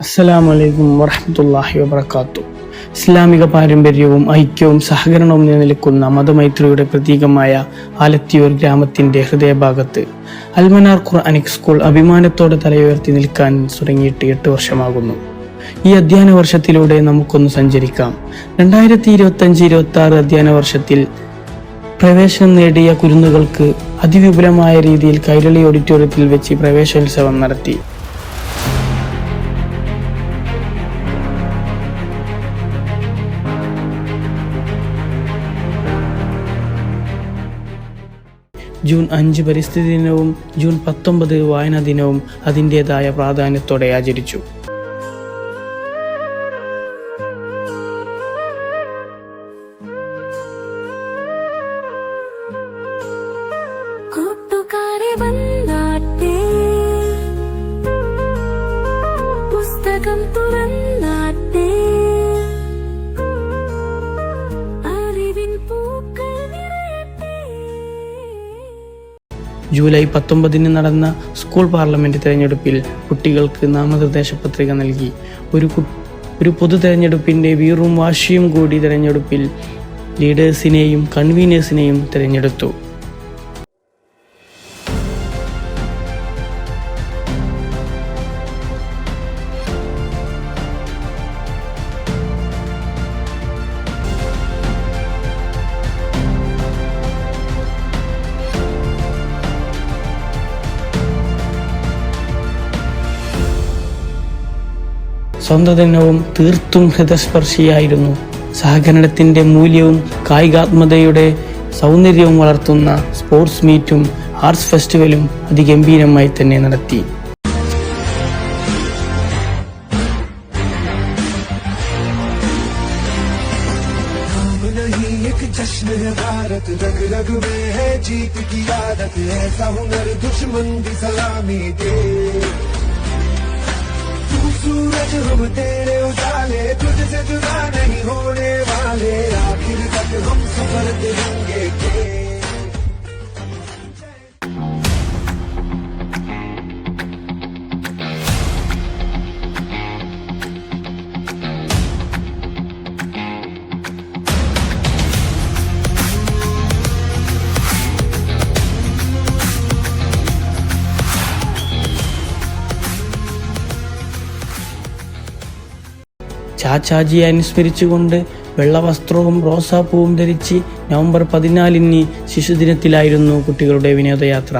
അസ്സലാമു അലൈക്കും വറഹ്മത്തുള്ളാഹി വബറകാതുഹു. ഇസ്ലാമിക പാരമ്പര്യവും ഐക്യവും സഹകരണവും നിലനിൽക്കുന്ന മതമൈത്രിയുടെ പ്രതീകമായ ആലത്തിയൂർ ഗ്രാമത്തിന്റെ ഹൃദയഭാഗത്ത് അൽമനാർ ഖുർആനിക് സ്കൂൾ അഭിമാനത്തോടെ തലയുയർത്തി നിൽക്കാൻ തുടങ്ങിയിട്ട് 8 വർഷമാകുന്നു. ഈ അധ്യയന വർഷത്തിലൂടെ നമുക്കൊന്ന് സഞ്ചരിക്കാം. 2025-26 അധ്യയന വർഷത്തിൽ പ്രവേശനം നേടിയ കുരുന്നുകൾക്ക് അതിവിപുലമായ രീതിയിൽ കൈരളി ഓഡിറ്റോറിയത്തിൽ വെച്ച് പ്രവേശനോത്സവം നടത്തി. ജൂൺ 5 പരിസ്ഥിതി ദിനവും ജൂൺ 19 വായനാ ദിനവും അതിൻ്റെതായ പ്രാധാന്യത്തോടെ ആചരിച്ചു. ജൂലൈ 19 നടന്ന സ്കൂൾ പാർലമെന്റ് തെരഞ്ഞെടുപ്പിൽ കുട്ടികൾക്ക് നാമനിർദ്ദേശ പത്രിക നൽകി. ഒരു പൊതു തെരഞ്ഞെടുപ്പിന്റെ വീറും വാശിയും കൂടി തെരഞ്ഞെടുപ്പിൽ ലീഡേഴ്സിനെയും കൺവീനേഴ്സിനെയും തെരഞ്ഞെടുത്തു. സ്വന്തം ദിനവും തീർത്തും ഹൃദയസ്പർശിയായിരുന്നു. സഹകരണത്തിന്റെ മൂല്യവും കായികാത്മകതയുടെ സൗന്ദര്യവും വളർത്തുന്ന സ്പോർട്സ് മീറ്റും ആർട്സ് ഫെസ്റ്റിവലും അതിഗംഭീരമായി തന്നെ നടത്തി. सूरज हम तेरे उजाले तुझसे जुदा नहीं होने वाले आखिर तक हम सफर करेंगे ചാച്ചാജിയെ അനുസ്മരിച്ചുകൊണ്ട് വെള്ളവസ്ത്രവും റോസാപ്പൂവും ധരിച്ച് നവംബർ 14 ശിശുദിനത്തിലായിരുന്നു കുട്ടികളുടെ വിനോദയാത്ര.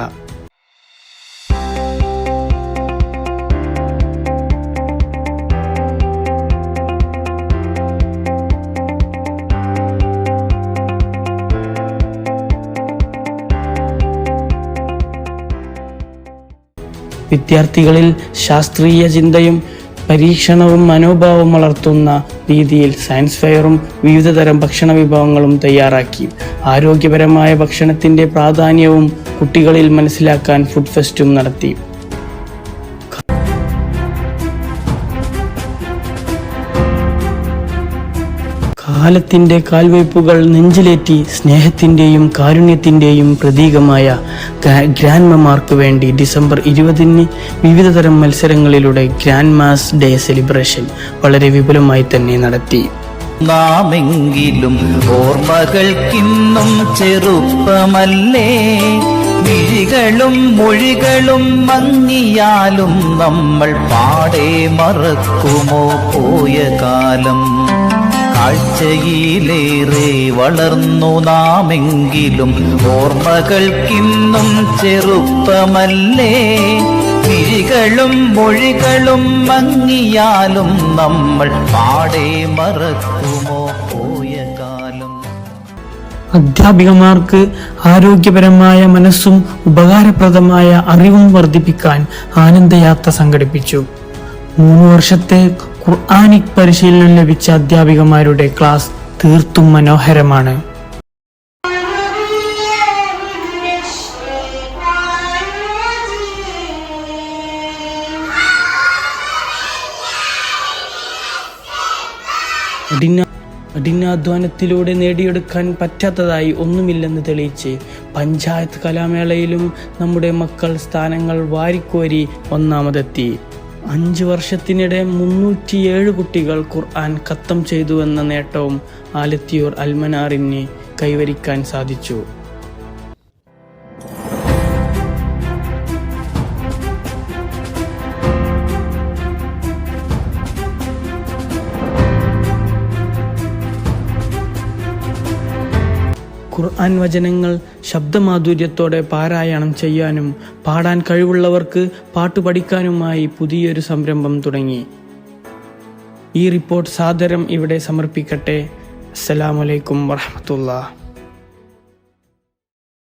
വിദ്യാർത്ഥികളിൽ ശാസ്ത്രീയ ചിന്തയും പരീക്ഷണവും മനോഭാവം വളർത്തുന്ന രീതിയിൽ സയൻസ് ഫെയറും വിവിധതരം ഭക്ഷണ വിഭവങ്ങളും തയ്യാറാക്കി. ആരോഗ്യപരമായ ഭക്ഷണത്തിന്റെ പ്രാധാന്യവും കുട്ടികളിൽ മനസ്സിലാക്കാൻ ഫുഡ് ഫെസ്റ്റും നടത്തി. കാലത്തിന്റെ കാൽവയ്പുകൾ നെഞ്ചിലേറ്റി സ്നേഹത്തിന്റെയും കാരുണ്യത്തിന്റെയും പ്രതീകമായ ഗ്രാൻഡ്മമാർക്ക് വേണ്ടി ഡിസംബർ 20 വിവിധതരം മത്സരങ്ങളിലൂടെ ഗ്രാൻഡ് മാസ് ഡേ സെലിബ്രേഷൻ വളരെ വിപുലമായി തന്നെ നടത്തി. നാമെങ്കിലും ഓർമ്മകൾക്കിന്നും ചെറുപ്പമല്ലേ, മിഴികളും മൊഴികളും മങ്ങിയാലും നമ്മൾ പാടെ മറക്കുമോ പോയ കാലം. കാഴ്ചയിലേറെ വളർന്നു നാമെങ്കിലും ഓർമ്മകൾക്കിന്നും ചെറുപ്പമല്ലേ, മിഴികളും മൊഴികളും മങ്ങിയാലും നമ്മൾ പാടെ മറക്കുമോ പോയ കാലം. അധ്യാപികമാർക്ക് ആരോഗ്യപരമായ മനസ്സും ഉപകാരപ്രദമായ അറിവും വർദ്ധിപ്പിക്കാൻ ആനന്ദയാത്ര സംഘടിപ്പിച്ചു. 3 വർഷത്തെ ഖുർആനിക് പരിശീലനം ലഭിച്ച അധ്യാപികമാരുടെ ക്ലാസ് തീർത്തും മനോഹരമാണ്. കഠിനാധ്വാനത്തിലൂടെ നേടിയെടുക്കാൻ പറ്റാത്തതായി ഒന്നുമില്ലെന്ന് തെളിയിച്ച് പഞ്ചായത്ത് കലാമേളയിലും നമ്മുടെ മക്കൾ സ്ഥാനങ്ങൾ വാരിക്കോരി ഒന്നാമതെത്തി. 5 വർഷത്തിനിടെ 307 കുട്ടികൾ ഖുർആൻ ഖത്തം ചെയ്തുവെന്ന നേട്ടവും ആലത്തിയൂർ അൽമനാറിന് കൈവരിക്കാൻ സാധിച്ചു. ഖുർആൻ വചനങ്ങൾ ശബ്ദമാധുര്യത്തോടെ പാരായണം ചെയ്യാനും പാടാൻ കഴിവുള്ളവർക്ക് പാട്ട് പഠിക്കാനുമായി പുതിയൊരു സംരംഭം തുടങ്ങി. ഈ റിപ്പോർട്ട് സാദരം ഇവിടെ സമർപ്പിക്കട്ടെ. അസ്സലാമു അലൈക്കും വറഹ്മത്തുള്ളാഹി.